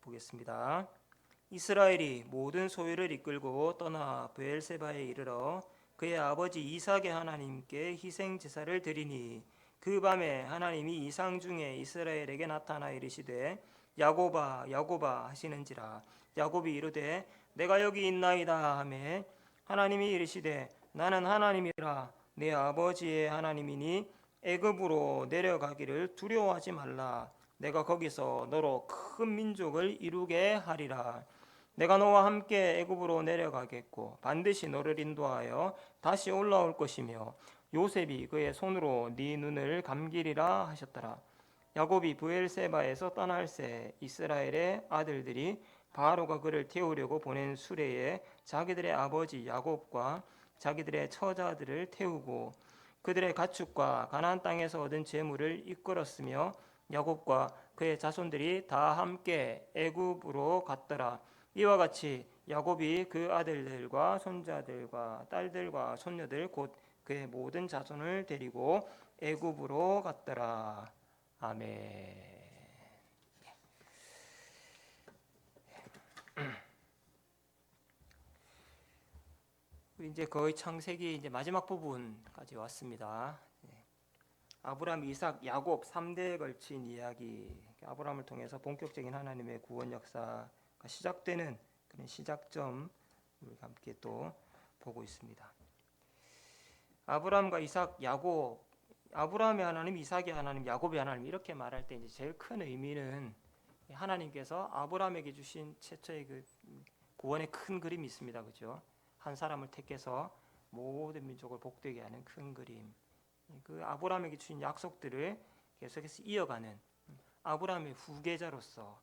보겠습니다. 이스라엘이 모든 소유를 이끌고 떠나 브엘세바에 이르러 그의 아버지 이삭의 하나님께 희생 제사를 드리니 그 밤에 하나님이 이상 중에 이스라엘에게 나타나 이르시되 야곱아 야곱아 하시는지라. 야곱이 이르되 내가 여기 있나이다 하매 하나님이 이르시되 나는 하나님이라 내 아버지의 하나님이니 애굽으로 내려가기를 두려워하지 말라. 내가 거기서 너로 큰 민족을 이루게 하리라. 내가 너와 함께 애굽으로 내려가겠고 반드시 너를 인도하여 다시 올라올 것이며 요셉이 그의 손으로 네 눈을 감기리라 하셨더라. 야곱이 브엘세바에서 떠날새 이스라엘의 아들들이 바로가 그를 태우려고 보낸 수레에 자기들의 아버지 야곱과 자기들의 처자들을 태우고 그들의 가축과 가나안 땅에서 얻은 재물을 이끌었으며 야곱과 그의 자손들이 다 함께 애굽으로 갔더라. 이와 같이 야곱이 그 아들들과 손자들과 딸들과 손녀들 곧 그의 모든 자손을 데리고 애굽으로 갔더라. 아멘. 우리 이제 거의 창세기 이제 마지막 부분까지 왔습니다. 아브라함, 이삭, 야곱 3대에 걸친 이야기, 아브라함을 통해서 본격적인 하나님의 구원 역사가 시작되는 그런 시작점 우리가 함께 또 보고 있습니다. 아브라함과 이삭, 야곱, 아브라함의 하나님, 이삭의 하나님, 야곱의 하나님 이렇게 말할 때 이제 제일 큰 의미는 하나님께서 아브라함에게 주신 최초의 그 구원의 큰 그림이 있습니다. 그죠? 한 사람을 택해서 모든 민족을 복되게 하는 큰 그림. 그 아브라함에게 주신 약속들을 계속해서 이어가는 아브라함의 후계자로서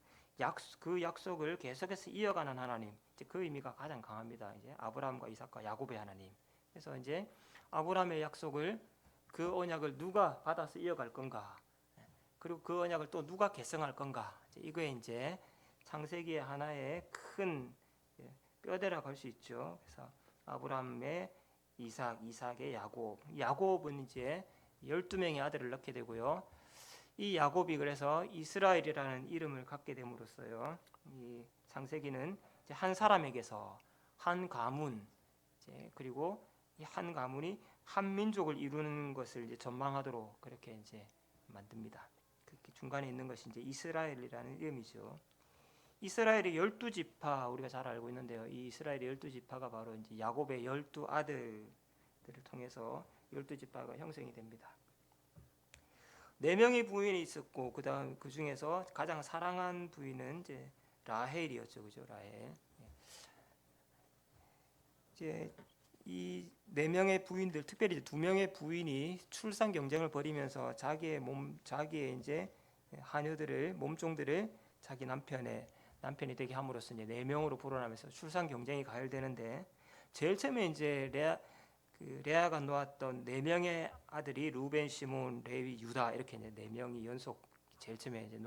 그 약속을 계속해서 이어가는 하나님. 이제 그 의미가 가장 강합니다. 이제 아브라함과 이삭과 야곱의 하나님. 그래서 이제 아브라함의 약속을 그 언약을 누가 받아서 이어갈 건가? 그리고 그 언약을 또 누가 계승할 건가? 이거에 이제 창세기의 하나의 큰 뼈대라고 할 수 있죠. 그래서 아브라함의 이삭, 이삭의 야곱. 야곱은 이제 12명의 아들을 낳게 되고요. 이 야곱이 그래서 이스라엘이라는 이름을 갖게 됨으로써요. 이 창세기는 이제 한 사람에게서 한 가문, 이제 그리고 이 한 가문이 한 민족을 이루는 것을 이제 전망하도록 그렇게 이제 만듭니다. 그 중간에 있는 것이 이제 이스라엘이라는 이름이죠. 이스라엘의 12지파 우리가 잘 알고 있는데요. 이 이스라엘의 12지파가 바로 이제 야곱의 12 아들들을 통해서 12지파가 형성이 됩니다. 4명의 부인이 있었고 그다음 그 중에서 가장 사랑한 부인은 이제 라헬이었죠. 그죠? 라헬. 이제 이 4명의 부인들, 특별히 2명의 부인이 출산 경쟁을 벌이면서 자기의 이제 하녀들을 몸종들을 자기 남편이 되게 함으로써 이제 4명으로 불어나면서 출산 경쟁이 가열되는데 제일 처음에 이제 레아가 놓았던 4명의 아들이 루벤, 시몬, 레위, 유다 이렇게 이제 4명이 연속 제일 처음에 이제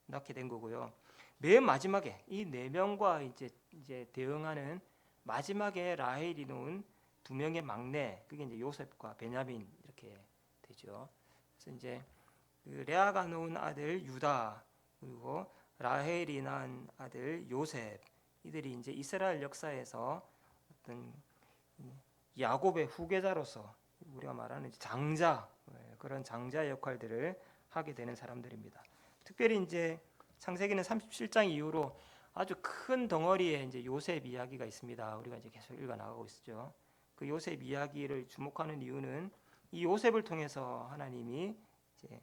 낳게 된 거고요. 맨 마지막에 이 4명과 이제 대응하는 마지막에 라헬이 놓은 2명의 막내, 그게 이제 요셉과 베냐민 이렇게 되죠. 그래서 이제 그 레아가 놓은 아들 유다 그리고 라헬이 낳은 아들 요셉, 이들이 이제 이스라엘 역사에서 어떤 야곱의 후계자로서 우리가 말하는 장자, 그런 장자 역할들을 하게 되는 사람들입니다. 특별히 이제 창세기는 37장 이후로 아주 큰 덩어리의 이제 요셉 이야기가 있습니다. 우리가 이제 계속 읽어 나가고 있죠. 그 요셉 이야기를 주목하는 이유는 이 요셉을 통해서 하나님이 이제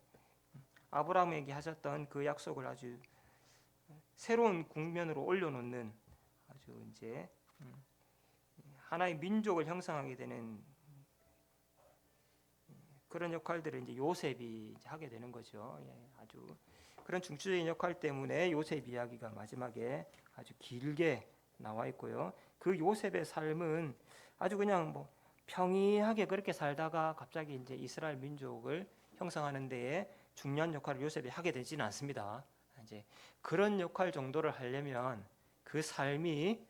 아브라함에게 하셨던 그 약속을 아주 새로운 국면으로 올려놓는 아주 이제 하나의 민족을 형성하게 되는 그런 역할들을 이제 요셉이 이제 하게 되는 거죠. 아주 그런 중추적인 역할 때문에 요셉 이야기가 마지막에 아주 길게 나와 있고요. 그 요셉의 삶은 아주 그냥 뭐 평이하게 그렇게 살다가 갑자기 이제 이스라엘 민족을 형성하는 데에 중요한 역할을 요셉이 하게 되지는 않습니다. 이제 그런 역할 정도를 하려면 그 삶이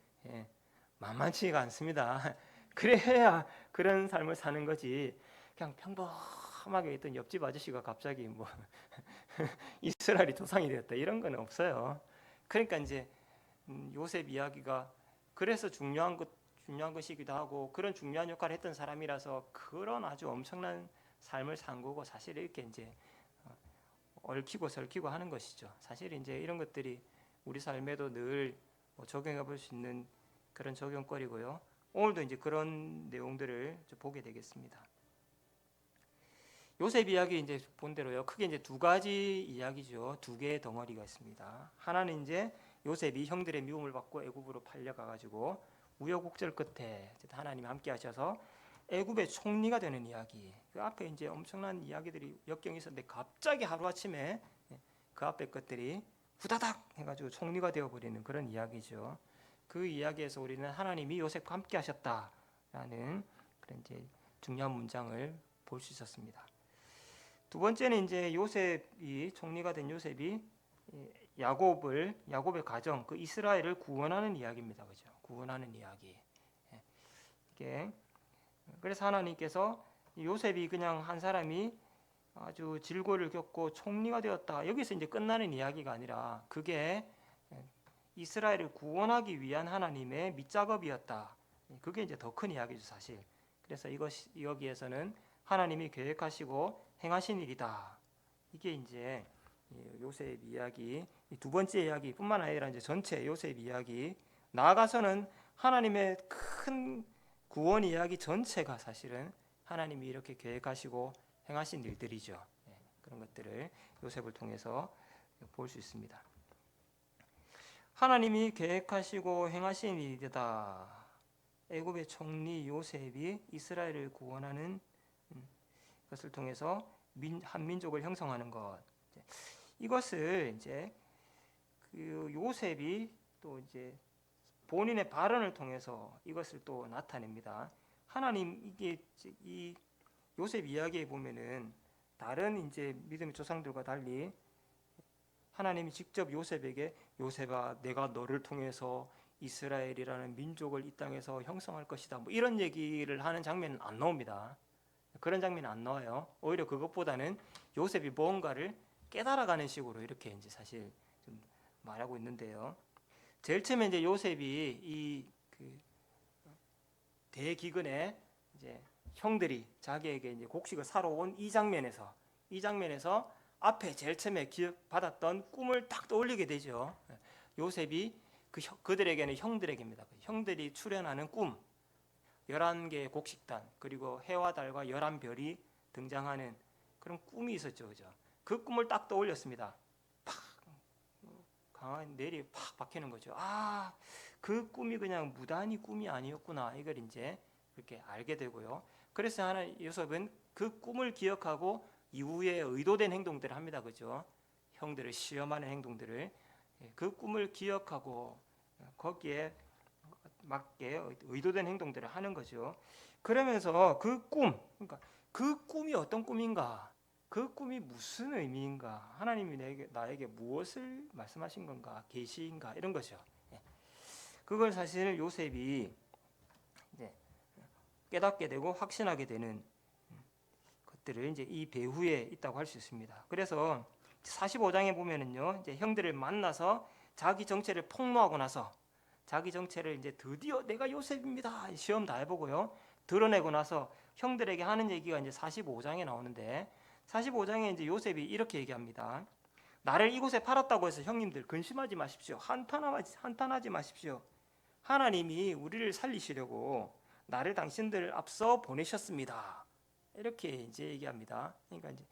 만만치가 않습니다. 그래야 그런 삶을 사는 거지. 그냥 평범하게 있던 옆집 아저씨가 갑자기 뭐 이스라엘이 조상이 되었다 이런 건 없어요. 그러니까 이제 요셉 이야기가 그래서 중요한 것이기도 하고 그런 중요한 역할을 했던 사람이라서 그런 아주 엄청난 삶을 산 거고 사실 이렇게 이제 얽히고 설키고 하는 것이죠. 사실 이제 이런 것들이 우리 삶에도 늘 적용해 볼 수 있는 그런 적용거리고요. 오늘도 이제 그런 내용들을 보게 되겠습니다. 요셉 이야기 이제 본 대로요. 크게 이제 두 가지 이야기죠. 두 개의 덩어리가 있습니다. 하나는 이제 요셉이 형들의 미움을 받고 애굽으로 팔려가 가지고 우여곡절 끝에 하나님이 함께 하셔서 애굽의 총리가 되는 이야기. 그 앞에 이제 엄청난 이야기들이 역경이 있었는데 갑자기 하루아침에 그 앞에 것들이 후다닥 해가지고 총리가 되어버리는 그런 이야기죠. 그 이야기에서 우리는 하나님이 요셉과 함께 하셨다라는 그런 이제 중요한 문장을 볼 수 있었습니다. 두 번째는 이제 요셉이 총리가 된 요셉이 야곱의 가정, 그 이스라엘을 구원하는 이야기입니다. 그죠? 구원하는 이야기. 이게 그래서 하나님께서 요셉이 그냥 한 사람이 아주 질고를 겪고 총리가 되었다. 여기서 이제 끝나는 이야기가 아니라 그게 이스라엘을 구원하기 위한 하나님의 밑작업이었다. 그게 이제 더 큰 이야기죠, 사실. 그래서 여기에서는 하나님이 계획하시고 행하신 일이다. 이게 이제 요셉 이야기, 두 번째 이야기뿐만 아니라 이제 전체 요셉 이야기, 나아가서는 하나님의 큰 구원 이야기 전체가 사실은 하나님이 이렇게 계획하시고 행하신 일들이죠. 그런 것들을 요셉을 통해서 볼 수 있습니다. 하나님이 계획하시고 행하신 일이다. 애굽의 총리 요셉이 이스라엘을 구원하는 것을 통해서 한 민족을 형성하는 것. 이것을 이제 그 요셉이 또 이제 본인의 발언을 통해서 이것을 또 나타냅니다. 하나님 이게 이 요셉 이야기에 보면은 다른 이제 믿음의 조상들과 달리 하나님이 직접 요셉에게 요셉아 내가 너를 통해서 이스라엘이라는 민족을 이 땅에서 형성할 것이다. 뭐 이런 얘기를 하는 장면은 안 나옵니다. 그런 장면은 안 나와요. 오히려 그것보다는 요셉이 뭔가를 깨달아가는 식으로 이렇게 이제 사실 좀 말하고 있는데요. 제일 처음에 이제 요셉이 이 그 대기근에 이제 형들이 자기에게 이제 곡식을 사러 온 이 장면에서 앞에 제일 처음에 기억받았던 꿈을 딱 떠올리게 되죠. 요셉이 그들에게는 형들에게입니다. 형들이 출현하는 꿈, 11개의 곡식단 그리고 해와 달과 11별이 등장하는 그런 꿈이 있었죠. 그죠? 그 꿈을 딱 떠올렸습니다. 팍 강한 내리 팍 박히는 거죠. 아, 그 꿈이 그냥 무단히 꿈이 아니었구나. 이걸 이제 그렇게 알게 되고요. 그래서 요셉은 그 꿈을 기억하고 이후에 의도된 행동들을 합니다. 그죠? 형들을 시험하는 행동들을 그 꿈을 기억하고 거기에 맞게 의도된 행동들을 하는 거죠. 그러면서 그러니까 그 꿈이 어떤 꿈인가? 그 꿈이 무슨 의미인가? 하나님이 나에게 무엇을 말씀하신 건가? 계시인가? 이런 거죠. 그걸 사실 요셉이 이제 깨닫게 되고 확신하게 되는 것들을 이제 이 배후에 있다고 할 수 있습니다. 그래서 45장에 보면은요, 이제 형들을 만나서 자기 정체를 폭로하고 나서 자기 정체를 이제 드디어 내가 요셉입니다. 시험 다 해보고요. 드러내고 나서 형들에게 하는 얘기가 이제 45장에 나오는데 45장에 이제 요셉이 이렇게 얘기합니다. 나를 이곳에 팔았다고 해서 형님들 근심하지 마십시오. 한탄하지 마십시오. 하나님이 우리를 살리시려고 나를 당신들 앞서 보내셨습니다. 이렇게 이제 얘기합니다. 그러니까 이제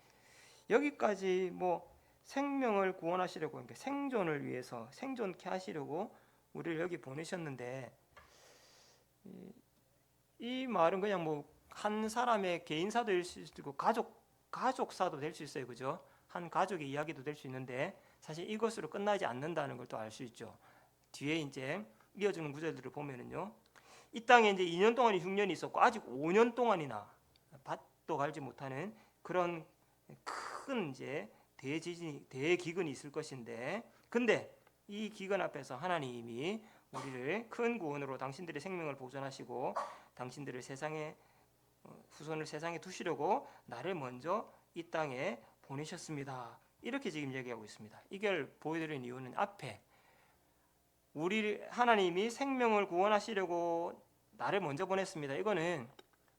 여기까지 뭐 생명을 구원하시려고 그러니까 생존을 위해서 생존케 하시려고 우리를 여기 보내셨는데 이 말은 그냥 뭐 한 사람의 개인사도 될 수 있고 가족사도 될 수 있어요. 그죠? 한 가족의 이야기도 될 수 있는데 사실 이것으로 끝나지 않는다는 걸 또 알 수 있죠. 뒤에 이제 이어지는 구절들을 보면은요. 이 땅에 이제 2년 동안이 흉년이 있었고 아직 5년 동안이나 밭도 갈지 못하는 그런 큰 이제 대기근이 있을 것인데 근데 이 기근 앞에서 하나님이 우리를 큰 구원으로 당신들의 생명을 보존하시고 당신들을 후손을 세상에 두시려고 나를 먼저 이 땅에 보내셨습니다. 이렇게 지금 얘기하고 있습니다. 이걸 보여드리는 이유는 앞에 우리 하나님이 생명을 구원하시려고 나를 먼저 보냈습니다. 이거는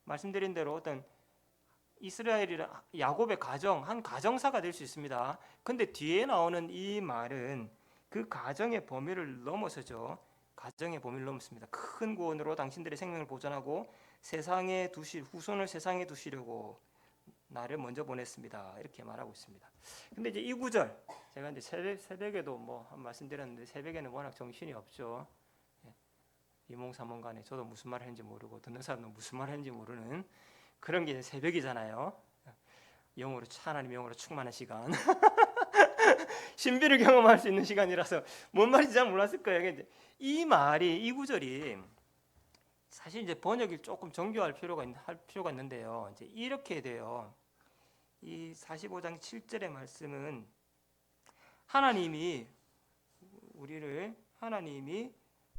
말씀드린 대로 어떤 이스라엘이라 야곱의 가정, 한 가정사가 될 수 있습니다. 근데 뒤에 나오는 이 말은 그 가정의 범위를 넘어서죠. 가정의 범위를 넘습니다. 큰 구원으로 당신들의 생명을 보존하고 세상에 후손을 세상에 두시려고 나를 먼저 보냈습니다. 이렇게 말하고 있습니다. 근데 이제 이 구절 제가 이제 새벽에도 뭐 말씀드렸는데 새벽에는 워낙 정신이 없죠. 이몽사몽간에 저도 무슨 말 했는지 모르고 듣는 사람도 무슨 말 했는지 모르는 그런 게 새벽이잖아요. 영으로 하나님 영으로 충만한 시간, 신비를 경험할 수 있는 시간이라서 뭔 말인지 잘 몰랐을 거예요. 이 말이 이 구절이 사실 이제 번역이 조금 정교할 필요가 있는데요. 이제 이렇게 돼요. 이 45장 7절의 말씀은 하나님이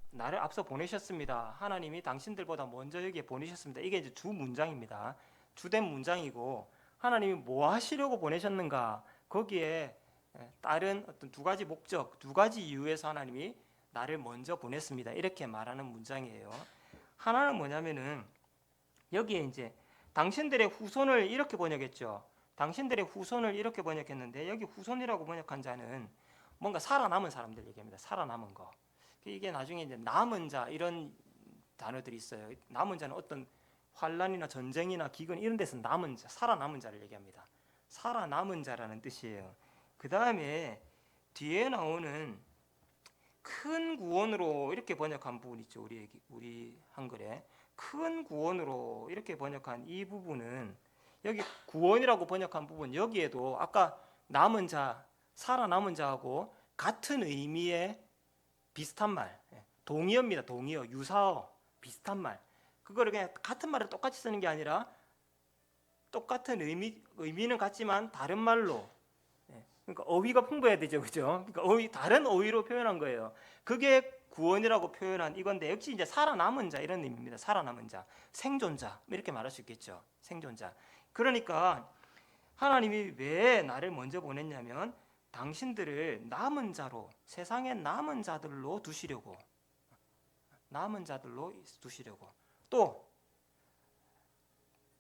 나를 앞서 보내셨습니다. 하나님이 당신들보다 먼저 여기에 보내셨습니다. 이게 이제 주 문장입니다. 주된 문장이고 하나님이 뭐 하시려고 보내셨는가? 거기에 다른 어떤 두 가지 목적, 두 가지 이유에서 하나님이 나를 먼저 보냈습니다. 이렇게 말하는 문장이에요. 하나는 뭐냐면은 여기에 이제 당신들의 후손을 이렇게 번역했죠. 당신들의 후손을 이렇게 번역했는데 여기 후손이라고 번역한 자는 뭔가 살아남은 사람들 얘기합니다. 살아남은 거. 이게 나중에 이제 남은 자 이런 단어들이 있어요. 남은 자는 어떤 환란이나 전쟁이나 기근 이런 데서 남은 자, 살아남은 자를 얘기합니다. 살아남은 자라는 뜻이에요. 그 다음에 뒤에 나오는 큰 구원으로 이렇게 번역한 부분 있죠. 우리 한글에 큰 구원으로 이렇게 번역한 이 부분은 여기 구원이라고 번역한 부분 여기에도 아까 남은 자, 살아남은 자하고 같은 의미의 비슷한 말, 동의어입니다. 동의어, 유사어, 비슷한 말. 그거를 그냥 같은 말을 똑같이 쓰는 게 아니라 똑같은 의미는 같지만 다른 말로. 그러니까 어휘가 풍부해야 되죠, 그죠? 그러니까 다른 어휘로 표현한 거예요. 그게 구원이라고 표현한 이건데 역시 이제 살아남은 자 이런 의미입니다. 살아남은 자, 생존자 이렇게 말할 수 있겠죠. 생존자. 그러니까 하나님이 왜 나를 먼저 보냈냐면 당신들을 남은 자로 세상의 남은 자들로 두시려고 또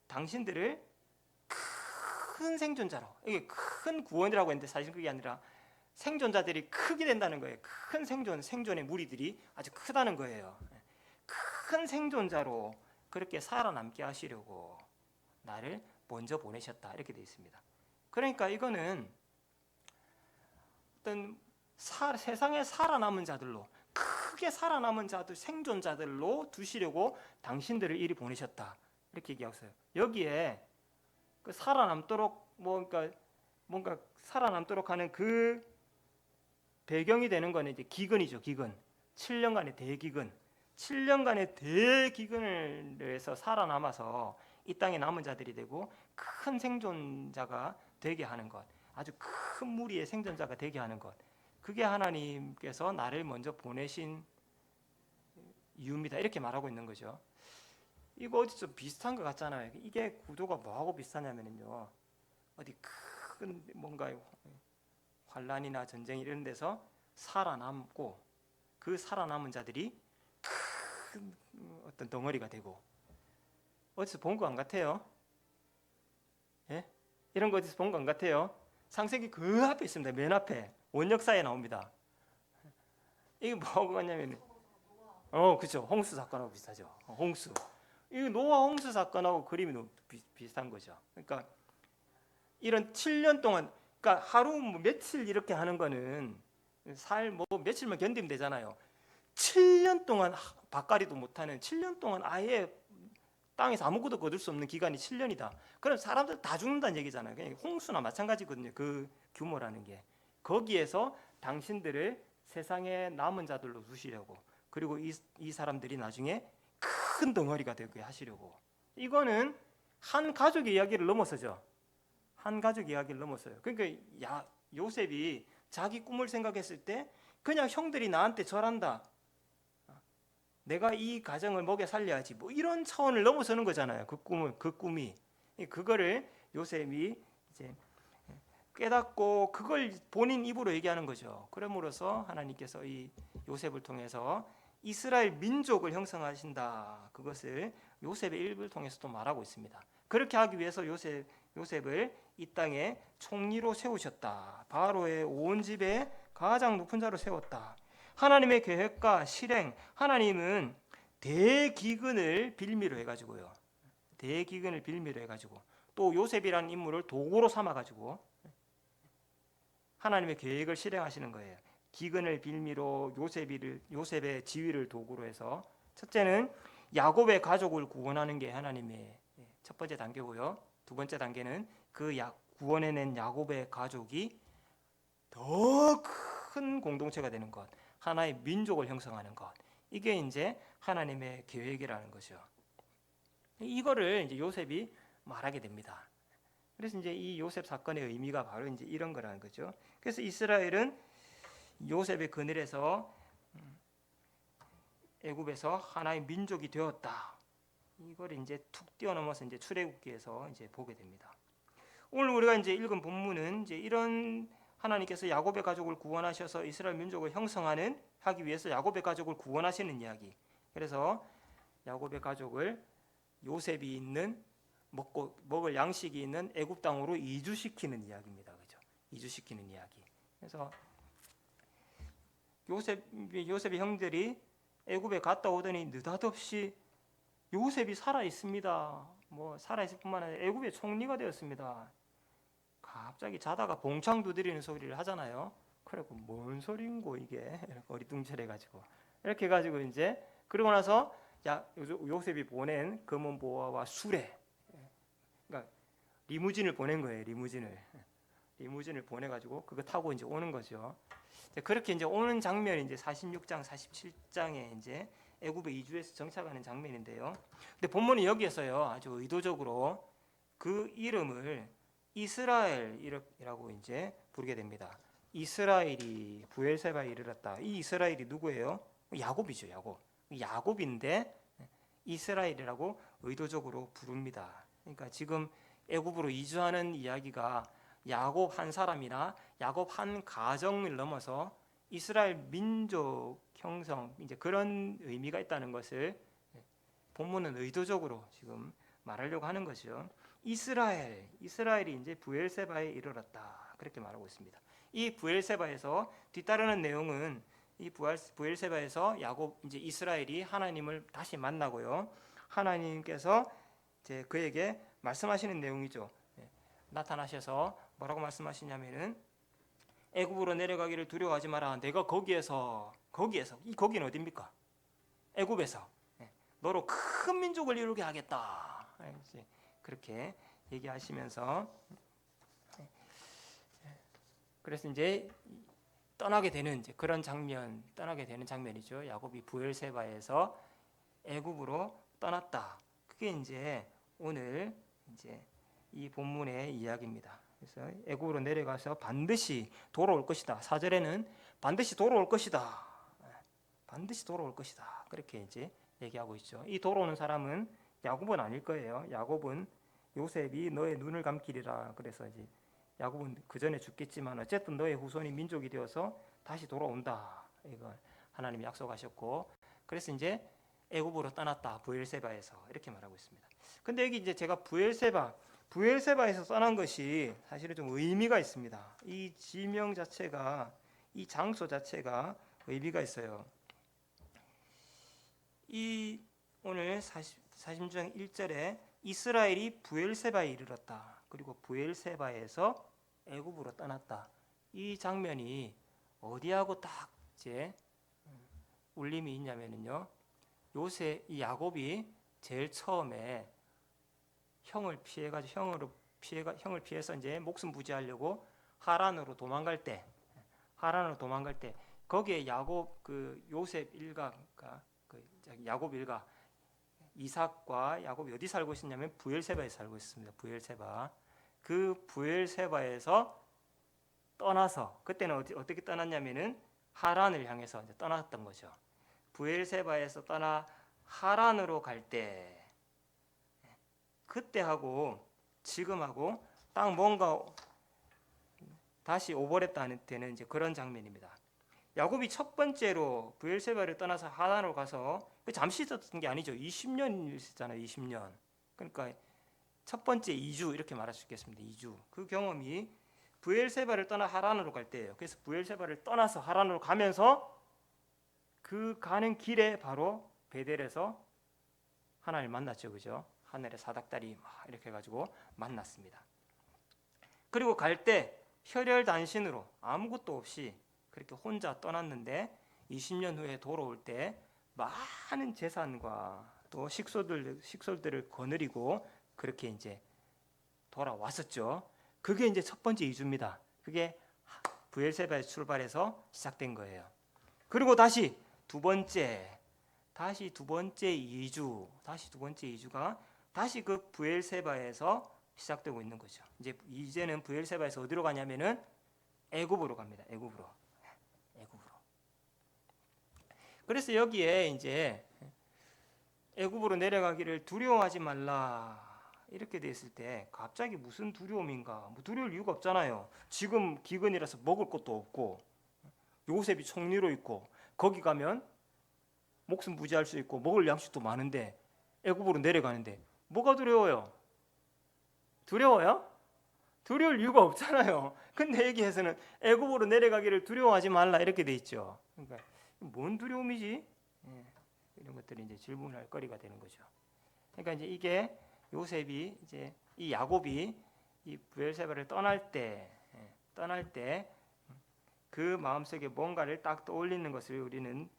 당신들을 큰 생존자로 이게 큰 구원이라고 했는데 사실 그게 아니라 생존자들이 크게 된다는 거예요. 큰 생존의 무리들이 아주 크다는 거예요. 큰 생존자로 그렇게 살아남게 하시려고 나를 먼저 보내셨다 이렇게 되어 있습니다. 그러니까 이거는 어떤 세상에 살아남은 자들로 크게 살아남은 자들 생존자들로 두시려고 당신들을 이리 보내셨다 이렇게 얘기하고요. 여기에 그 살아남도록 뭔가 살아남도록 하는 그 배경이 되는 거는 이제 기근이죠. 기근. 7년간의 대기근. 7년간의 대기근을 해서 살아남아서 이 땅에 남은 자들이 되고 큰 생존자가 되게 하는 것. 아주 큰 무리의 생존자가 되게 하는 것. 그게 하나님께서 나를 먼저 보내신 이유입니다. 이렇게 말하고 있는 거죠. 이거 어디서 비슷한 것 같잖아요. 이게 구도가 뭐하고 비슷하냐면요. 어디 큰 뭔가 환란이나 전쟁 이런 데서 살아남고 그 살아남은 자들이 큰 어떤 덩어리가 되고 어디서 본 거 안 같아요? 예? 이런 거 어디서 본 거 안 같아요? 창세기 그 앞에 있습니다. 맨 앞에 원역사에 나옵니다. 이게 뭐하고 같냐면 그죠. 홍수 사건하고 비슷하죠. 홍수. 이 노아 홍수 사건하고 그림이 너무 비슷한 거죠. 그러니까 이런 7년 동안 그러니까 하루 뭐 며칠 이렇게 하는 거는 뭐 며칠만 견디면 되잖아요. 7년 동안 밥가리도 못하는 7년 동안 아예 땅에서 아무것도 거둘 수 없는 기간이 7년이다. 그럼 사람들 다 죽는다는 얘기잖아요. 그냥 홍수나 마찬가지거든요. 그 규모라는 게. 거기에서 당신들을 세상에 남은 자들로 두시려고 그리고 이 사람들이 나중에 큰 덩어리가 되게 하시려고. 이거는 한 가족의 이야기를 넘어서죠. 한 가족 이야기를 넘었어요. 그러니까 요셉이 자기 꿈을 생각했을 때 그냥 형들이 나한테 절한다. 내가 이 가정을 먹여 살려야지. 뭐 이런 차원을 넘어서는 거잖아요. 그 꿈이 그거를 요셉이 이제 깨닫고 그걸 본인 입으로 얘기하는 거죠. 그러므로서 하나님께서 이 요셉을 통해서 이스라엘 민족을 형성하신다. 그것을 요셉의 일부를 통해서 또 말하고 있습니다. 그렇게 하기 위해서 요셉을 이 땅에 총리로 세우셨다. 바로의 온 집에 가장 높은 자로 세웠다. 하나님의 계획과 실행, 하나님은 대기근을 빌미로 해가지고요. 대기근을 빌미로 해가지고 또 요셉이라는 인물을 도구로 삼아가지고 하나님의 계획을 실행하시는 거예요. 기근을 빌미로 요셉의 지위를 도구로 해서 첫째는 야곱의 가족을 구원하는 게 하나님의 첫 번째 단계고요. 두 번째 단계는 그 구원해낸 야곱의 가족이 더 큰 공동체가 되는 것, 하나의 민족을 형성하는 것. 이게 이제 하나님의 계획이라는 거죠. 이거를 이제 요셉이 말하게 됩니다. 그래서 이제 이 요셉 사건의 의미가 바로 이제 이런 거라는 거죠. 그래서 이스라엘은 요셉의 그늘에서 애굽에서 하나의 민족이 되었다. 이걸 이제 툭 뛰어넘어서 이제 출애굽기에서 이제 보게 됩니다. 오늘 우리가 이제 읽은 본문은 이제 이런 하나님께서 야곱의 가족을 구원하셔서 이스라엘 민족을 형성하는 하기 위해서 야곱의 가족을 구원하시는 이야기. 그래서 야곱의 가족을 요셉이 있는 먹을 양식이 있는 애굽 땅으로 이주시키는 이야기입니다. 그죠? 이주시키는 이야기. 그래서 요셉의 형들이 애굽에 갔다 오더니 느닷없이 요셉이 살아 있습니다. 뭐 살아 있을 뿐만 아니라 애굽의 총리가 되었습니다. 갑자기 자다가 봉창 두드리는 소리를 하잖아요. 그래고 뭔 소린고 이게 어리둥절해 가지고 이렇게 해 가지고 이제 그러고 나서 요셉이 보낸 금은 보화와 수레, 그러니까 리무진을 보낸 거예요. 리무진을 보내 가지고 그거 타고 이제 오는 거죠. 그렇게 이제 오는 장면이 이제 46장, 47장에 이제 애굽에 이주해서 정착하는 장면인데요. 근데 본문은 여기에서요 아주 의도적으로 그 이름을 이스라엘이라고 이제 부르게 됩니다. 이스라엘이 부엘세바에 이르렀다. 이 이스라엘이 누구예요? 야곱이죠. 야곱인데 이스라엘이라고 의도적으로 부릅니다. 그러니까 지금 애굽으로 이주하는 이야기가 야곱 한 사람이나 야곱 한 가정을 넘어서 이스라엘 민족 형성 이제 그런 의미가 있다는 것을 본문은 의도적으로 지금 말하려고 하는 것이죠. 이스라엘이 이제 부엘세바에 이르렀다. 그렇게 말하고 있습니다. 이 부엘세바에서 뒤따르는 내용은 이 부엘세바에서 야곱 이제 이스라엘이 하나님을 다시 만나고요. 하나님께서 이제 그에게 말씀하시는 내용이죠. 나타나셔서 뭐라고 말씀하시냐면은 애굽으로 내려가기를 두려워하지 마라. 내가 거기에서 이 거기는 어디입니까? 애굽에서 너로 큰 민족을 이루게 하겠다. 그렇게 얘기하시면서 그래서 이제 떠나게 되는 장면이죠. 야곱이 부엘세바에서 애굽으로 떠났다. 그게 이제 오늘 이제 이 본문의 이야기입니다. 그래서 애굽으로 내려가서 반드시 돌아올 것이다. 4절에는 반드시 돌아올 것이다. 반드시 돌아올 것이다. 그렇게 이제 얘기하고 있죠. 이 돌아오는 사람은 야곱은 아닐 거예요. 야곱은 요셉이 너의 눈을 감기리라. 그래서 이제 야곱은 그 전에 죽겠지만 어쨌든 너의 후손이 민족이 되어서 다시 돌아온다. 이걸 하나님이 약속하셨고, 그래서 이제 애굽으로 떠났다. 부엘세바에서 이렇게 말하고 있습니다. 근데 여기 이제 제가 부엘세바에서 떠난 것이 사실은 좀 의미가 있습니다. 이 지명 자체가, 이 장소 자체가 의미가 있어요. 이 오늘 46장 1절에 이스라엘이 부엘세바에 이르렀다. 그리고 부엘세바에서 애굽으로 떠났다. 이 장면이 어디하고 딱 이제 울림이 있냐면요. 이 야곱이 제일 처음에 형을 피해서 이제 목숨 부지하려고 하란으로 도망갈 때 거기에 요셉 일가가 야곱 일가 이삭과 야곱이 어디 살고 있었냐면 부엘세바에 살고 있습니다. 그 부엘세바에서 떠나서 그때는 어떻게 떠났냐면은 하란을 향해서 이제 떠났던 거죠. 부엘세바에서 떠나 하란으로 갈 때 그때하고 지금하고 딱 뭔가 다시 오버랩 되는 이제 그런 장면입니다. 야곱이 첫 번째로 브엘세바를 떠나서 하란으로 가서 잠시 있었던 게 아니죠. 20년 있었잖아요. 20년. 그러니까 첫 번째 이주 이렇게 말할 수 있겠습니다. 이주. 그 경험이 브엘세바를 떠나 하란으로 갈 때예요. 그래서 브엘세바를 떠나서 하란으로 가면서 그 가는 길에 바로 베델에서 하나님을 만났죠. 그죠? 하늘의 사닥다리 막 이렇게 해가지고 만났습니다. 그리고 갈 때 혈혈단신으로 아무것도 없이 그렇게 혼자 떠났는데 20년 후에 돌아올 때 많은 재산과 또 식솔들을 거느리고 그렇게 이제 돌아왔었죠. 그게 이제 첫 번째 이주입니다. 그게 브엘세바에서 출발해서 시작된 거예요. 그리고 다시 두 번째 이주가 다시 그 브엘세바에서 시작되고 있는 거죠. 이제는 브엘세바에서 어디로 가냐면은 애굽으로 갑니다. 애굽으로. 그래서 여기에 이제 애굽으로 내려가기를 두려워하지 말라 이렇게 돼 있을 때 갑자기 무슨 두려움인가? 뭐 두려울 이유가 없잖아요. 지금 기근이라서 먹을 것도 없고 요셉이 총리로 있고 거기 가면 목숨 부지할 수 있고 먹을 양식도 많은데 애굽으로 내려가는데 뭐가 두려워요? 두려워요? 두려울 이유가 없잖아요. 근데 여기에서는 애굽으로 내려가기를 두려워하지 말라 이렇게 돼 있죠. 그러니까 뭔 두려움이지? 이런 것들이 이제 질문할 거리가 되는 거죠. 그러니까 이제 이게 요셉이 이제 이 야곱이 이 브엘세바를 떠날 때 그 마음속에 뭔가를 딱 떠올리는 것을 우리는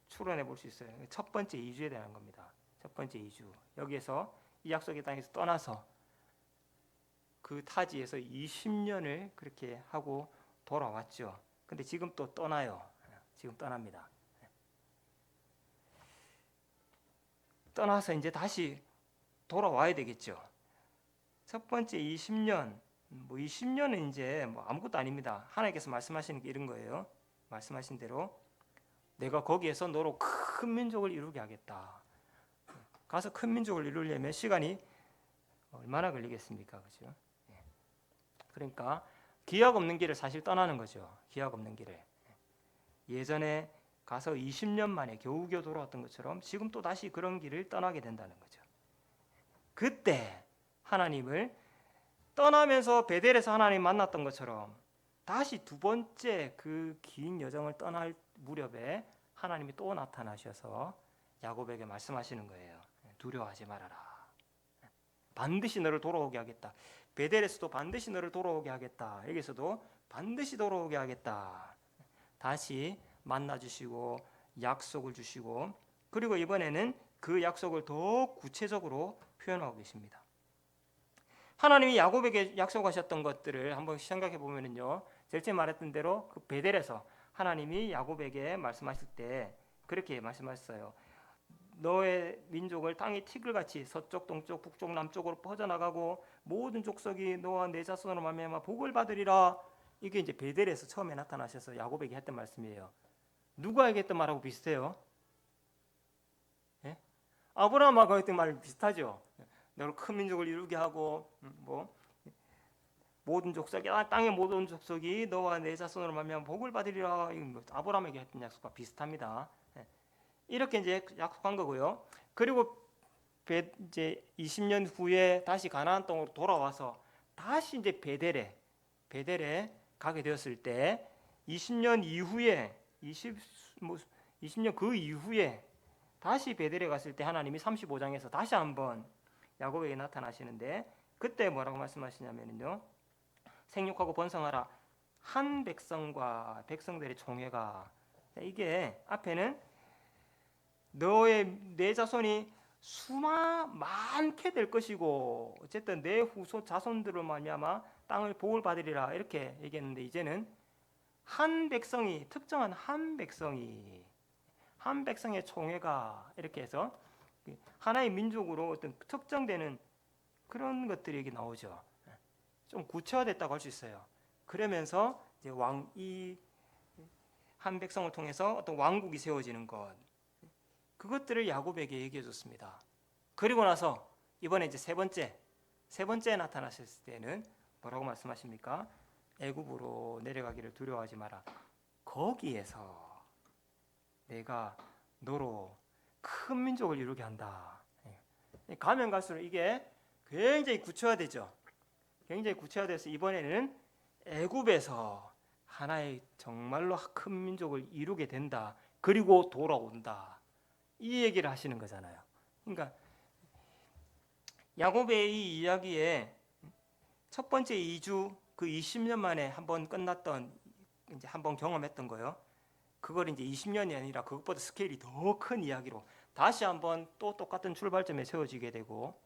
추론해 볼 수 있어요. 첫 번째 이주에 대한 겁니다. 첫 번째 이주. 여기에서 이 약속의 땅에서 떠나서 그 타지에서 20년을 그렇게 하고 돌아왔죠. 근데 지금 또 떠나요. 지금 떠납니다. 떠나서 이제 다시 돌아와야 되겠죠. 첫 번째 20년, 20년은 이제 아무것도 아닙니다. 하나님께서 말씀하시는 게 이런 거예요. 말씀하신 대로 내가 거기에서 너로 큰 민족을 이루게 하겠다. 가서 큰 민족을 이루려면 시간이 얼마나 걸리겠습니까? 그죠? 그러니까 기약 없는 길을 사실 떠나는 거죠. 기약 없는 길을. 예전에 가서 20년 만에 겨우겨우 돌아왔던 것처럼 지금 또 다시 그런 길을 떠나게 된다는 거죠. 그때 하나님을 떠나면서 베델에서 하나님 만났던 것처럼 다시 두 번째 그 긴 여정을 떠날 무렵에 하나님이 또 나타나셔서 야곱에게 말씀하시는 거예요. 두려워하지 말아라. 반드시 너를 돌아오게 하겠다. 베델에서도 반드시 너를 돌아오게 하겠다. 여기서도 반드시 돌아오게 하겠다. 다시 만나주시고 약속을 주시고 그리고 이번에는 그 약속을 더 구체적으로 표현하고 계십니다. 하나님이 야곱에게 약속하셨던 것들을 한번 생각해 보면요, 제일 처음 말했던 대로 그 베델에서 하나님이 야곱에게 말씀하실 때 그렇게 말씀하셨어요. 너의 민족을 땅이 티글같이 서쪽, 동쪽, 북쪽, 남쪽으로 퍼져나가고 모든 족속이 너와 내 자손으로 말미암아 복을 받으리라. 이게 이제 베델에서 처음에 나타나셔서 야곱에게 했던 말씀이에요. 누구에게 했던 말하고 비슷해요? 예? 아브라함하고 했던 말 비슷하죠. 너를 큰 민족을 이루게 하고 모든 족속이 땅의 모든 족속이 너와 내 자손으로 말미암아 복을 받으리라. 아브라함에게 했던 약속과 비슷합니다. 이렇게 이제 약속한 거고요. 그리고 이제 20년 후에 다시 가나안 땅으로 돌아와서 다시 이제 베델에 가게 되었을 때 20년 이후에 20년 그 이후에 다시 베델에 갔을 때 하나님이 35장에서 다시 한번 야곱에게 나타나시는데 그때 뭐라고 말씀하시냐면요. 생육하고 번성하라. 한 백성과 백성들의 총회가 이게 앞에는 내 자손이 많게 될 것이고 어쨌든 내 후손 자손들로 말미암아 땅을 복을 받으리라 이렇게 얘기했는데 이제는 한 백성이 특정한 한 백성의 총회가 이렇게 해서 하나의 민족으로 어떤 특정되는 그런 것들이 여기 나오죠. 좀 구체화됐다고 할 수 있어요. 그러면서 이제 이 한 백성을 통해서 어떤 왕국이 세워지는 것 그것들을 야곱에게 얘기해 줬습니다. 그리고 나서 이번에 이제 세 번째 나타나셨을 때는 뭐라고 말씀하십니까? 애굽으로 내려가기를 두려워하지 마라. 거기에서 내가 너로 큰 민족을 이루게 한다. 가면 갈수록 이게 굉장히 구체화되죠. 굉장히 구체화돼서 이번에는 애굽에서 하나의 정말로 큰 민족을 이루게 된다. 그리고 돌아온다. 이 얘기를 하시는 거잖아요. 그러니까 야곱의 이 이야기에 첫 번째 이주, 그 20년 만에 한번 끝났던, 이제 한번 경험했던 거요. 그걸 이제 20년이 아니라 그것보다 스케일이 더 큰 이야기로 다시 한번 또 똑같은 출발점에 세워지게 되고,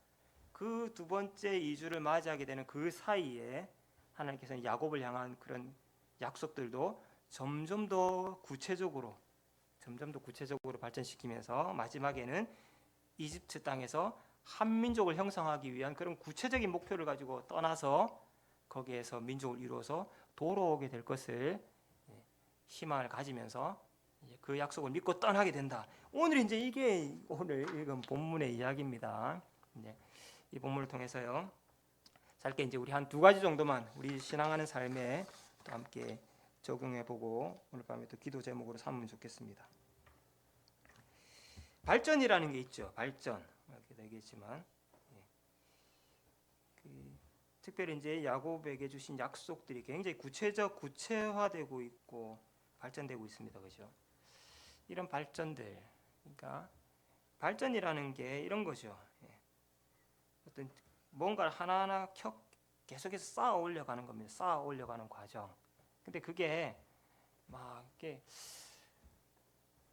그 두 번째 이주를 맞이하게 되는 그 사이에 하나님께서는 야곱을 향한 그런 약속들도 점점 더 구체적으로 발전시키면서 마지막에는 이집트 땅에서 한민족을 형성하기 위한 그런 구체적인 목표를 가지고 떠나서 거기에서 민족을 이루어서 돌아오게 될 것을 희망을 가지면서 그 약속을 믿고 떠나게 된다. 오늘 이제 이게 오늘 읽은 본문의 이야기입니다. 이 본문을 통해서요, 짧게 이제 우리 한 두 가지 정도만 우리 신앙하는 삶에 또 함께 적용해보고 오늘 밤에 또 기도 제목으로 삼으면 좋겠습니다. 발전이라는 게 있죠. 발전. 이렇게 얘기했지만, 특별히 이제 야곱에게 주신 약속들이 굉장히 구체화되고 있고 발전되고 있습니다. 그죠? 이런 발전들, 그러니까 발전이라는 게 이런 거죠. 어떤 뭔가를 하나하나 계속해서 쌓아 올려가는 겁니다. 쌓아 올려가는 과정. 근데 그게 막 이렇게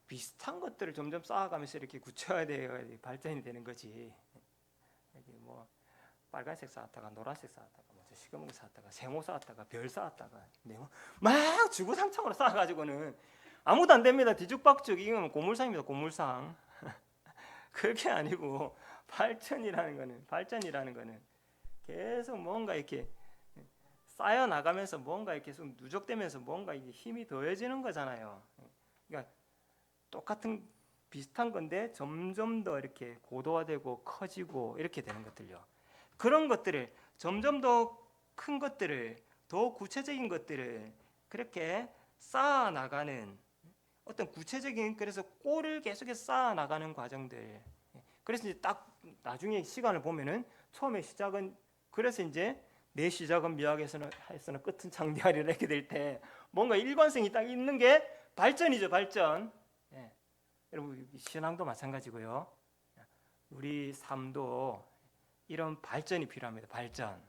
비슷한 것들을 점점 쌓아가면서 이렇게 구체화되어 발전이 되는 거지. 이게 뭐 빨간색 쌓았다가 노란색 쌓았다가 뭐 시커먼 거 쌓았다가 세모 쌓았다가 별 쌓았다가 막 주구장창으로 쌓아가지고는 아무도 안 됩니다. 뒤죽박죽. 이건 고물상입니다. 고물상. 그게 아니고 발전이라는 거는 계속 뭔가 이렇게 쌓여 나가면서 뭔가 이렇게 좀 누적되면서 뭔가 이게 힘이 더해지는 거잖아요. 그러니까 똑같은 비슷한 건데 점점 더 이렇게 고도화되고 커지고 이렇게 되는 것들요. 그런 것들을 점점 더 큰 것들을, 더 구체적인 것들을 그렇게 쌓아 나가는 어떤 구체적인, 그래서 꼴을 계속해서 쌓아 나가는 과정들. 그래서 이제 딱 나중에 시간을 보면은 처음에 시작은, 그래서 이제 내 시작은 미학에서는 끝은 창대하리라 이렇게 될 때 뭔가 일관성이 딱 있는 게 발전이죠. 발전. 여러분 신앙도 마찬가지고요. 우리 삶도 이런 발전이 필요합니다. 발전.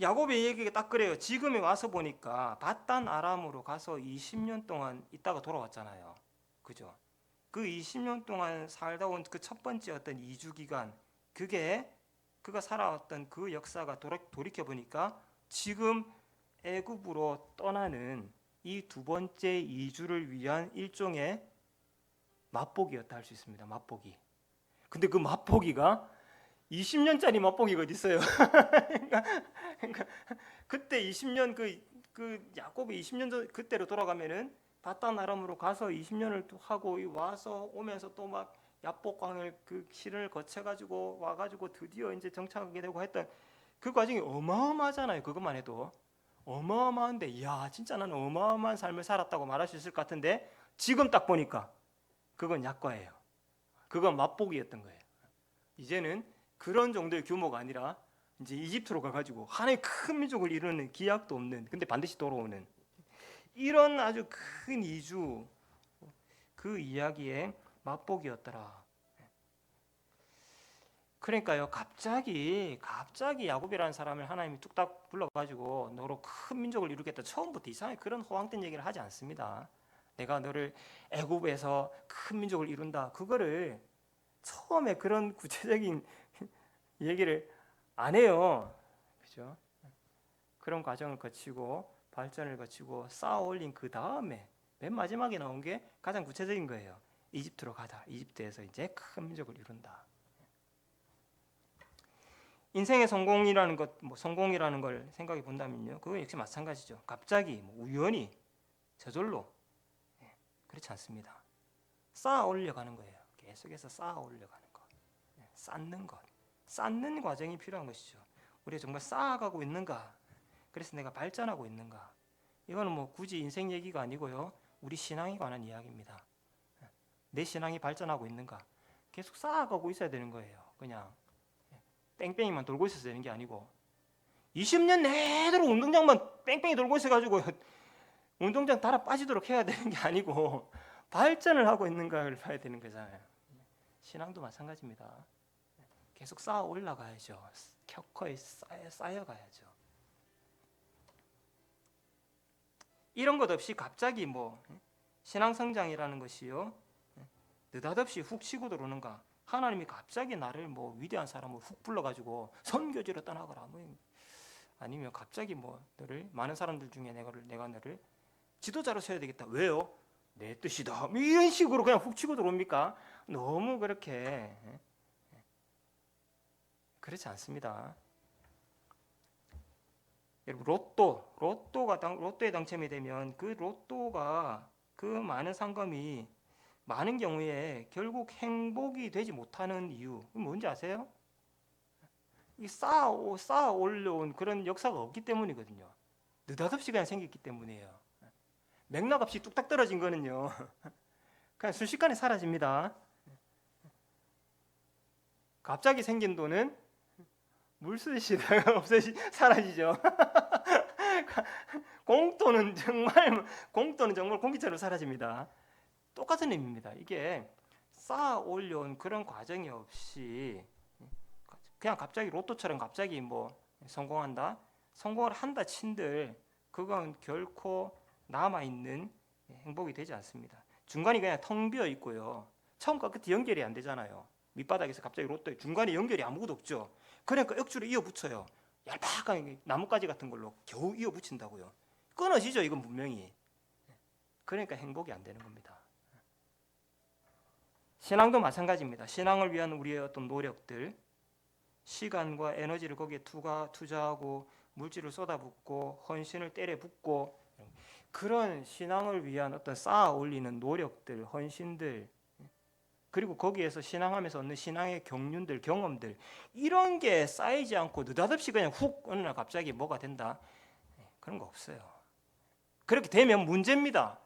야곱의 얘기가 딱 그래요. 지금에 와서 보니까 밧단 아람으로 가서 20년 동안 있다가 돌아왔잖아요. 그죠? 그 20년 동안 살다 온 그 첫 번째 어떤 이주 기간, 그가 살아왔던 그 역사가 돌이켜 보니까 지금 애굽으로 떠나는 이 두 번째 이주를 위한 일종의 맛보기였다 할 수 있습니다. 맛보기. 근데 그 맛보기가 20년짜리 맛보기가 어디 있어요? 그러니까 그때 20년 그 야곱이 20년 전 그때로 돌아가면은 밧단 아람으로 가서 20년을 하고 와서 오면서 또 막 야복강을 그 시를 거쳐가지고 와가지고 드디어 이제 정착하게 되고 했던 그 과정이 어마어마하잖아요. 그것만 해도 어마어마한데, 이야 진짜 나는 어마어마한 삶을 살았다고 말할 수 있을 것 같은데 지금 딱 보니까 그건 약과예요. 그건 맛보기였던 거예요. 이제는 그런 정도의 규모가 아니라 이제 이집트로 가가지고 하나의 큰 민족을 이루는 기약도 없는, 근데 반드시 돌아오는 이런 아주 큰 이주, 그 이야기의 맛보기였더라. 그러니까요, 갑자기 야곱이라는 사람을 하나님이 뚝딱 불러가지고 너로 큰 민족을 이루겠다, 처음부터 이상하게 그런 호황된 얘기를 하지 않습니다. 내가 너를 애굽에서 큰 민족을 이룬다, 그거를 처음에 그런 구체적인 얘기를 안 해요. 그죠? 그런 과정을 거치고 발전을 거치고 쌓아 올린 그 다음에 맨 마지막에 나온 게 가장 구체적인 거예요. 이집트로 가다. 이집트에서 이제 큰 민족을 이룬다. 인생의 성공이라는 걸 생각해 본다면요, 그거 역시 마찬가지죠. 갑자기 우연히 저절로, 그렇지 않습니다. 쌓아 올려가는 거예요. 계속해서 쌓아 올려가는 것, 쌓는 과정이 필요한 것이죠. 우리가 정말 쌓아가고 있는가? 그래서 내가 발전하고 있는가? 이거는 뭐 굳이 인생 얘기가 아니고요. 우리 신앙에 관한 이야기입니다. 내 신앙이 발전하고 있는가? 계속 쌓아가고 있어야 되는 거예요. 그냥 뺑뺑이만 돌고 있어야 되는 게 아니고 20년 내도록 운동장만 뺑뺑이 돌고 있어가지고 운동장 달아 빠지도록 해야 되는 게 아니고 발전을 하고 있는가를 봐야 되는 거잖아요. 신앙도 마찬가지입니다. 계속 쌓아 올라가야죠. 켜커이 쌓여가야죠. 이런 것 없이 갑자기 뭐 신앙 성장이라는 것이요 느닷없이 훅 치고 들어오는가? 하나님이 갑자기 나를 뭐 위대한 사람을 훅 불러가지고 선교지로 떠나거라 뭐 아니면 갑자기 뭐 너를 많은 사람들 중에 내가 너를 지도자로 세워야 되겠다. 왜요? 내 뜻이다. 이런 식으로 그냥 훅 치고 들어옵니까? 너무 그렇게 그렇지 않습니다. 여러분 로또에 당첨이 되면 그 로또가 그 많은 상금이 많은 경우에 결국 행복이 되지 못하는 이유 뭔지 아세요? 이 쌓아 올려온 그런 역사가 없기 때문이거든요. 느닷없이 그냥 생겼기 때문이에요. 맥락 없이 뚝딱 떨어진 거는요 그냥 순식간에 사라집니다. 갑자기 생긴 돈은 물 쓰시다가 사라지죠. 공돈은 정말 공기처럼 사라집니다. 똑같은 의미입니다. 이게 쌓아 올려온 그런 과정이 없이 그냥 갑자기 로또처럼 갑자기 뭐 성공을 한다 친들 그건 결코 남아있는 행복이 되지 않습니다. 중간이 그냥 텅 비어 있고요. 처음과 끝이 연결이 안 되잖아요. 밑바닥에서 갑자기 로또에 중간에 연결이 아무것도 없죠. 그러니까 억지로 이어 붙여요. 얄팍한 나뭇가지 같은 걸로 겨우 이어 붙인다고요. 끊어지죠. 이건 분명히. 그러니까 행복이 안 되는 겁니다. 신앙도 마찬가지입니다. 신앙을 위한 우리의 어떤 노력들, 시간과 에너지를 거기에 투자하고 물질을 쏟아붓고 헌신을 때려 붓고 그런 신앙을 위한 어떤 쌓아 올리는 노력들, 헌신들 그리고 거기에서 신앙하면서 얻는 신앙의 경륜들, 경험들 이런 게 쌓이지 않고 느닷없이 그냥 훅 어느 날 갑자기 뭐가 된다 그런 거 없어요. 그렇게 되면 문제입니다.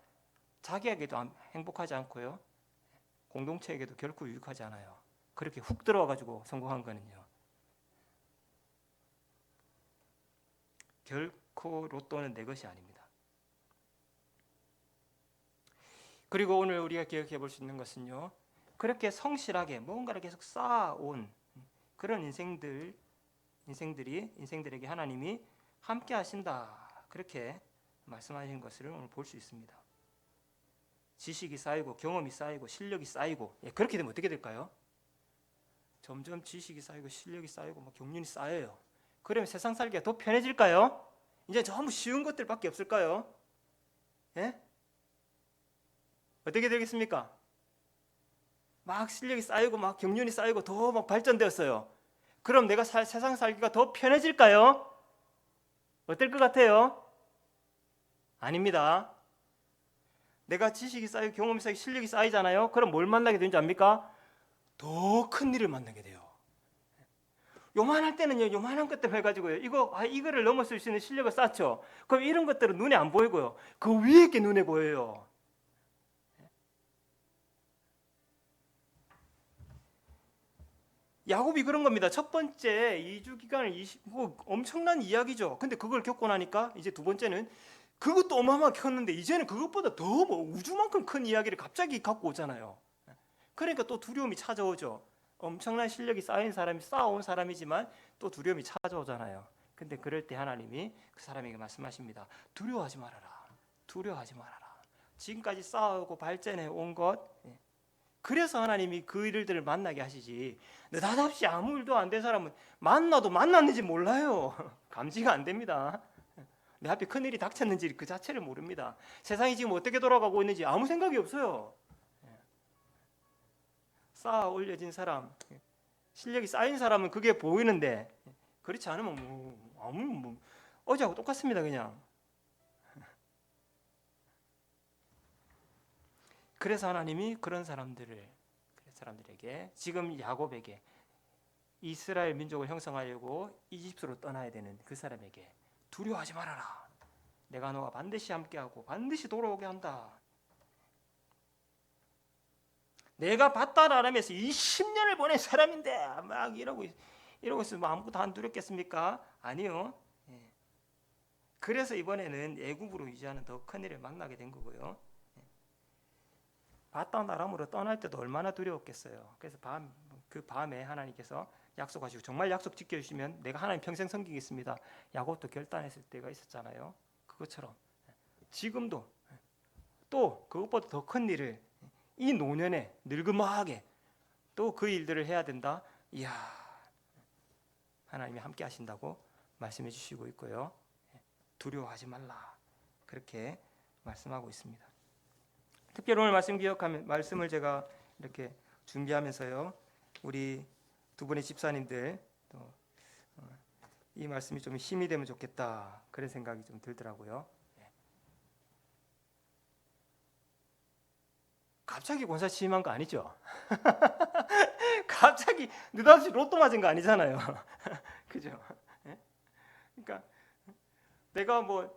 자기에게도 행복하지 않고요. 공동체에게도 결코 유익하지 않아요. 그렇게 훅 들어와가지고 성공한 거는요. 결코 로또는 내 것이 아닙니다. 그리고 오늘 우리가 기억해 볼 수 있는 것은요. 그렇게 성실하게 뭔가를 계속 쌓아온 그런 인생들에게 하나님이 함께 하신다. 그렇게 말씀하신 것을 오늘 볼 수 있습니다. 지식이 쌓이고 경험이 쌓이고 실력이 쌓이고 그렇게 되면 어떻게 될까요? 점점 지식이 쌓이고 실력이 쌓이고 뭐 경륜이 쌓여요. 그러면 세상 살기가 더 편해질까요? 이제 전부 쉬운 것들밖에 없을까요? 예? 어떻게 되겠습니까? 막 실력이 쌓이고 막 경륜이 쌓이고 더 막 발전되었어요. 그럼 내가 세상 살기가 더 편해질까요? 어떨 것 같아요? 아닙니다. 내가 지식이 쌓이고 경험이 쌓이고 실력이 쌓이잖아요. 그럼 뭘 만나게 되는지 압니까? 더 큰 일을 만나게 돼요. 요만할 때는요, 요만한 것들 해가지고요, 이거를 넘어설 수 있는 실력을 쌓죠. 그럼 이런 것들은 눈에 안 보이고요, 그 위에 게 눈에 보여요. 야곱이 그런 겁니다. 첫 번째 2주 기간을 엄청난 이야기죠. 근데 그걸 겪고 나니까 이제 두 번째는 그것도 어마어마하게 컸는데 이제는 그것보다 더 뭐 우주만큼 큰 이야기를 갑자기 갖고 오잖아요. 그러니까 또 두려움이 찾아오죠. 엄청난 실력이 쌓아온 사람이지만 또 두려움이 찾아오잖아요. 근데 그럴 때 하나님이 그 사람에게 말씀하십니다. 두려워하지 말아라. 두려워하지 말아라. 지금까지 쌓아오고 발전해 온 것, 그래서 하나님이 그 일들을 만나게 하시지. 느닷없이 아무 일도 안 된 사람은 만나도 만났는지 몰라요. 감지가 안 됩니다. 내 앞에 큰일이 닥쳤는지 그 자체를 모릅니다. 세상이 지금 어떻게 돌아가고 있는지 아무 생각이 없어요. 쌓아 올려진 사람, 실력이 쌓인 사람은 그게 보이는데 그렇지 않으면 어제하고 똑같습니다. 그냥. 그래서 하나님이 그런 사람들에게 지금 야곱에게 이스라엘 민족을 형성하려고 이집트로 떠나야 되는 그 사람에게 두려워하지 말아라. 내가 너와 반드시 함께하고 반드시 돌아오게 한다. 내가 봤다라면서 20년을 보낸 사람인데 막 이러고 있으면 아무것도 안 두렵겠습니까? 아니요. 그래서 이번에는 애굽으로 유지하는 더 큰 일을 만나게 된 거고요. 바단 아람으로 떠날 때도 얼마나 두려웠겠어요. 그래서 그 밤에 하나님께서 약속하시고 정말 약속 지켜주시면 내가 하나님 평생 섬기겠습니다. 야곱도 결단했을 때가 있었잖아요. 그것처럼 지금도 또 그것보다 더 큰 일을 이 노년에 늙음하게 또 그 일들을 해야 된다. 이야, 하나님이 함께 하신다고 말씀해 주시고 있고요. 두려워하지 말라 그렇게 말씀하고 있습니다. 특별히 오늘 말씀을 제가 이렇게 준비하면서요, 우리 두 분의 집사님들 또 이 말씀이 좀 힘이 되면 좋겠다 그런 생각이 좀 들더라고요. 갑자기 권사 취임한 거 아니죠? 갑자기 느닷없이 로또 맞은 거 아니잖아요. 그죠? 그러니까 내가 뭐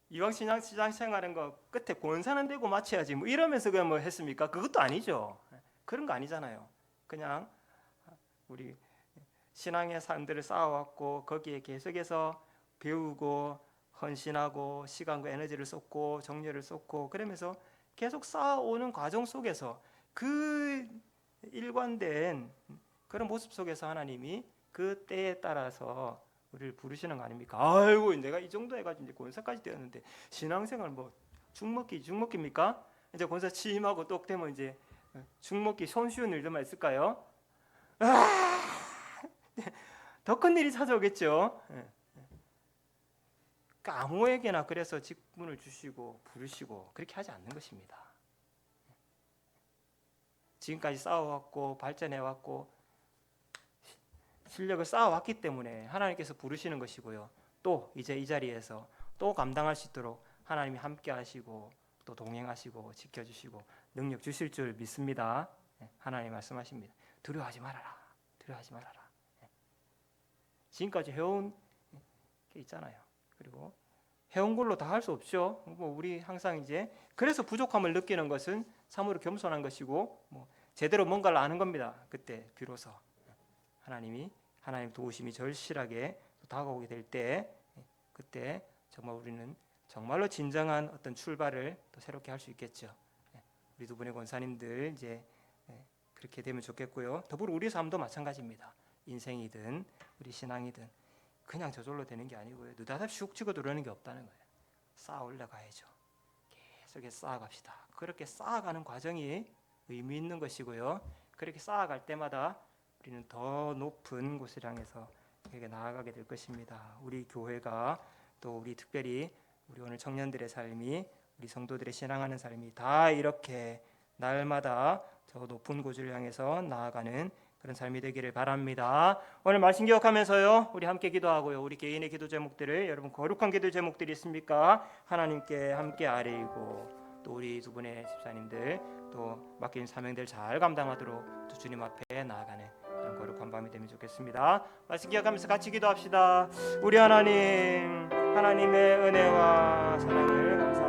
이왕 시장 생활한 거 끝에 권사는 되고 마쳐야지 뭐 이러면서 그냥 뭐 했습니까? 그것도 아니죠. 그런 거 아니잖아요. 그냥 우리 신앙의 삶들을 쌓아왔고 거기에 계속해서 배우고 헌신하고 시간과 에너지를 쏟고 정열을 쏟고 그러면서 계속 쌓아오는 과정 속에서 그 일관된 그런 모습 속에서 하나님이 그 때에 따라서 우리를 부르시는 거 아닙니까? 아이고 내가 이 정도 해가지고 이제 권사까지 되었는데 신앙생활 뭐 죽먹기입니까? 이제 권사 취임하고 똑 되면 이제 죽먹기 손쉬운 일들만 있을까요? 더 큰 일이 찾아오겠죠. 그러니까 아무에게나 그래서 직분을 주시고 부르시고 그렇게 하지 않는 것입니다. 지금까지 싸워왔고 발전해왔고 실력을 쌓아왔기 때문에 하나님께서 부르시는 것이고요. 또 이제 이 자리에서 또 감당할 수 있도록 하나님이 함께 하시고 또 동행하시고 지켜주시고 능력 주실 줄 믿습니다. 하나님 말씀하십니다. 두려워하지 말아라. 두려워하지 말아라. 지금까지 해온 게 있잖아요. 그리고 해온 걸로 다 할 수 없죠. 뭐 우리 항상 이제 그래서 부족함을 느끼는 것은 참으로 겸손한 것이고 뭐 제대로 뭔가를 아는 겁니다. 그때 비로소 하나님 도우심이 절실하게 다가오게 될 때 그때 정말 우리는 정말로 진정한 어떤 출발을 또 새롭게 할 수 있겠죠. 우리 두 분의 권사님들 이제 그렇게 되면 좋겠고요. 더불어 우리 삶도 마찬가지입니다. 인생이든 우리 신앙이든 그냥 저절로 되는 게 아니고요. 느닷없이 훅 치고 들어오는 게 없다는 거예요. 쌓아 올라가야죠. 계속해서 쌓아갑시다. 그렇게 쌓아가는 과정이 의미 있는 것이고요. 그렇게 쌓아갈 때마다 우리는 더 높은 곳을 향해서 나아가게 될 것입니다. 우리 교회가 또 우리 특별히 우리 오늘 청년들의 삶이 우리 성도들의 신앙하는 삶이 다 이렇게 날마다 저 높은 곳을 향해서 나아가는 그런 삶이 되기를 바랍니다. 오늘 말씀 기억하면서요, 우리 함께 기도하고요. 우리 개인의 기도 제목들을 여러분 거룩한 기도 제목들이 있습니까? 하나님께 함께 아뢰고 또 우리 두 분의 집사님들 또 맡긴 사명들 잘 감당하도록 또 주님 앞에 나아가는 그런 거룩한 밤이 되면 좋겠습니다. 말씀 기억하면서 같이 기도합시다. 우리 하나님, 하나님의 은혜와 사랑을 감사합니다.